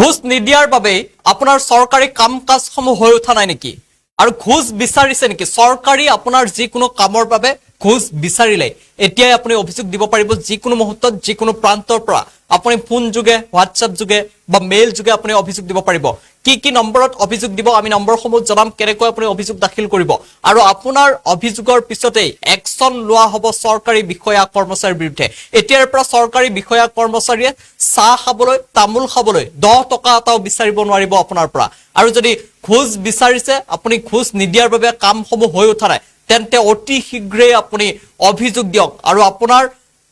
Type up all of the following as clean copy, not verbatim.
ঘুষ নিদিয়াৰ বাবে আপোনাৰ চৰকাৰী কাম কাজসমূহ হৈ উঠা নাই নেকি আৰু ঘুষ বিচাৰিছে নেকি চৰকাৰী আপোনাৰ যিকোনো কামৰ বাবে ঘুষ বিচাৰিলে এতিয়াই আপুনি অভিযোগ দিব পাৰিব যিকোনো মুহূৰ্তত যিকোনো প্ৰান্তৰ পৰা আপুনি ফোন যোগে হোৱাটছআপ যোগে বা মেইল যোগে আপুনি অভিযোগ দিব পাৰিব কি নম্বৰত অভিযোগ দিব আমি নম্বৰসমূহ জনাম কেনেকৈ আপুনি অভিযোগ দাখিল কৰিব আৰু আপোনাৰ অভিযোগৰ পিছতে একচন লোৱা হ'ব চৰকাৰী বিষয়া কৰ্মচাৰীৰ বিৰুদ্ধে এতিয়াৰ পৰা চৰকাৰী বিষয়া কৰ্মচাৰীয়ে চাহ খাবলৈ তামোল খাবলৈ 10 টকা এটাও বিচাৰিব নোৱাৰিব আপোনাৰ পৰা আৰু যদি ঘুষ বিচাৰিছে আপুনি ঘুষ নিদিয়াৰ বাবে কামসমূহ হৈ উঠা নাই তেন্তে অতি শীঘ্ৰে আপুনি অভিযোগ দিয়ক আৰু আপোনাৰ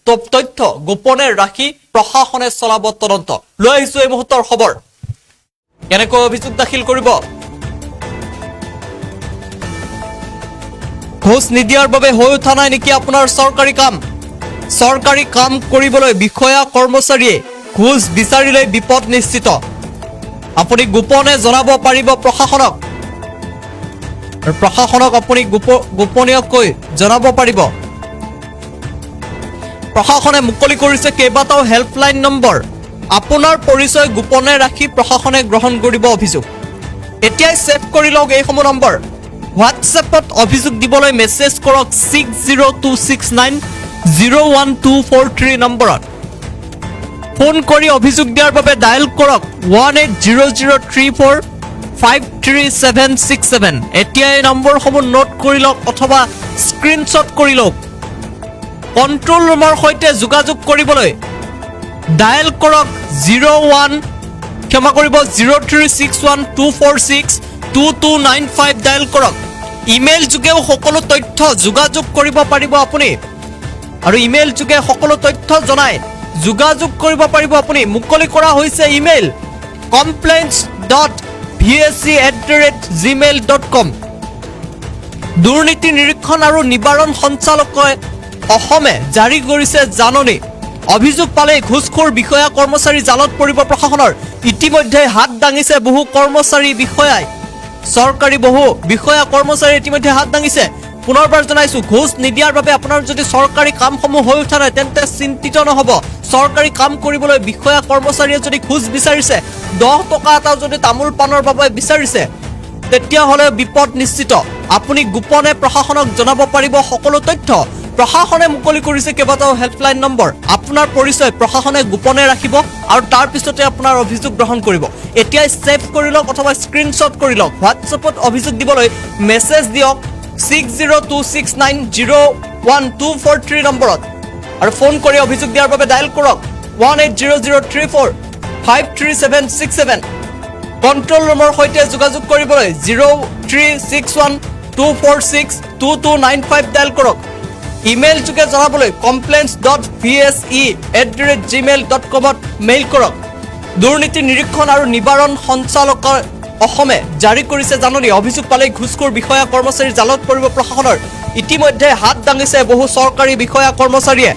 তথ্য গোপনে ৰাখি প্ৰশাসনে চলাব তদন্ত লৈ আহিছো এই মুহূৰ্তৰ খবৰ কেনেকৈ অভিযোগ দাখিল কৰিব ঘুষ নিদিয়াৰ বাবে হৈ উঠা নাই নেকি আপোনাৰ চৰকাৰী কাম কৰিবলৈ বিষয়া কৰ্মচাৰীয়ে ঘুষ বিচাৰিলে বিপদ নিশ্চিত আপুনি গোপনে জনাব পাৰিব প্ৰশাসনক আপুনি গোপনীয়কৈ জনাব পাৰিব প্ৰশাসনে মুকলি কৰিছে কেইবাটাও হেল্পলাইন নম্বৰ আপোনাৰ পৰিচয় গোপনে ৰাখি প্ৰশাসনে গ্ৰহণ কৰিব অভিযোগ এতিয়াই সেভ কৰি লওক এই সমূহ নম্বৰ হোৱাটছএপত অভিযোগ দিবলৈ মেছেজ কৰক 602690124 নম্বৰত ফোন কৰি অভিযোগ দিয়াৰ বাবে ডায়াল কৰক 180034536767 এতিয়া এই নম্বৰসমূহ নোট কৰি লওক অথবা স্ক্ৰিনশ্বট কৰি লওক কন্ট্ৰোল ৰুমৰ সৈতে যোগাযোগ কৰিবলৈ ডায়াল কৰক 03612462295 ডায়াল কৰক ইমেইল যোগেও সকলো তথ্য যোগাযোগ কৰিব পাৰিব আপুনি আৰু ইমেইল যোগে সকলো তথ্য জনাই যোগাযোগ কৰিব পাৰিব আপুনি মুকলি কৰা হৈছে ইমেইল complaints.vsc@gmail.com দুৰ্নীতি নিৰীক্ষণ আৰু নিবাৰণ সঞ্চালকালয়ে অসমে জাৰি কৰিছে জাননী অভিযোগ পালে ঘুষখোৰ বিষয়া কৰ্মচাৰী জালত পৰিব প্ৰশাসনৰ ইতিমধ্যে হাত দাঙিছে বহু কৰ্মচাৰী বিষয়াই চৰকাৰী বহু বিষয়া কৰ্মচাৰী ইতিমধ্যে হাত দাঙিছে পুনৰবাৰ জনাইছো ঘুষ নিদিয়াৰ বাবে আপোনাৰ যদি চৰকাৰী কামসমূহ হৈ উঠা নাই তেন্তে চিন্তিত নহব চৰকাৰী কাম কৰিবলৈ বিষয়া কৰ্মচাৰীয়ে যদি ঘুষ বিচাৰিছে 10 টকা এটাও যদি তামোল পানৰ বাবে বিচাৰিছে তেতিয়া হলে বিপদ নিশ্চিত আপুনি গোপনে প্ৰশাসনক জনাব পাৰিব সকলো তথ্য প্ৰশাসনে মুকলি কৰিছে কেইবাটাও হেল্পলাইন নম্বৰ আপোনাৰ পৰিচয় প্ৰশাসনে গোপনে ৰাখিব আৰু তাৰ পিছতে আপোনাৰ অভিযোগ গ্ৰহণ কৰিব এতিয়াই সেভ কৰি লওক অথবা স্ক্ৰিনশ্বট কৰি লওক হোৱাটছএপত অভিযোগ দিবলৈ মেছেজ দিয়ক 602690124 নম্বৰত আৰু ফোন কৰি অভিযোগ দিয়াৰ বাবে ডায়াল কৰক 180034536767 কন্ট্ৰোল ৰুমৰ সৈতে যোগাযোগ কৰিবলৈ 03612462295 ডায়াল কৰক ইমেইল যোগে জনাবলৈ complaints.vse@gmail.com মেইল কৰক দুৰ্নীতি নিৰীক্ষণ আৰু নিবাৰণ সঞ্চালকালয়ে অসমে জাৰি কৰিছে জাননী অভিযোগ পালে ঘুষখোৰ বিষয়া কৰ্মচাৰী জালত পৰিব প্ৰশাসনৰ ইতিমধ্যে হাত দাঙিছে বহু চৰকাৰী বিষয়া কৰ্মচাৰীয়ে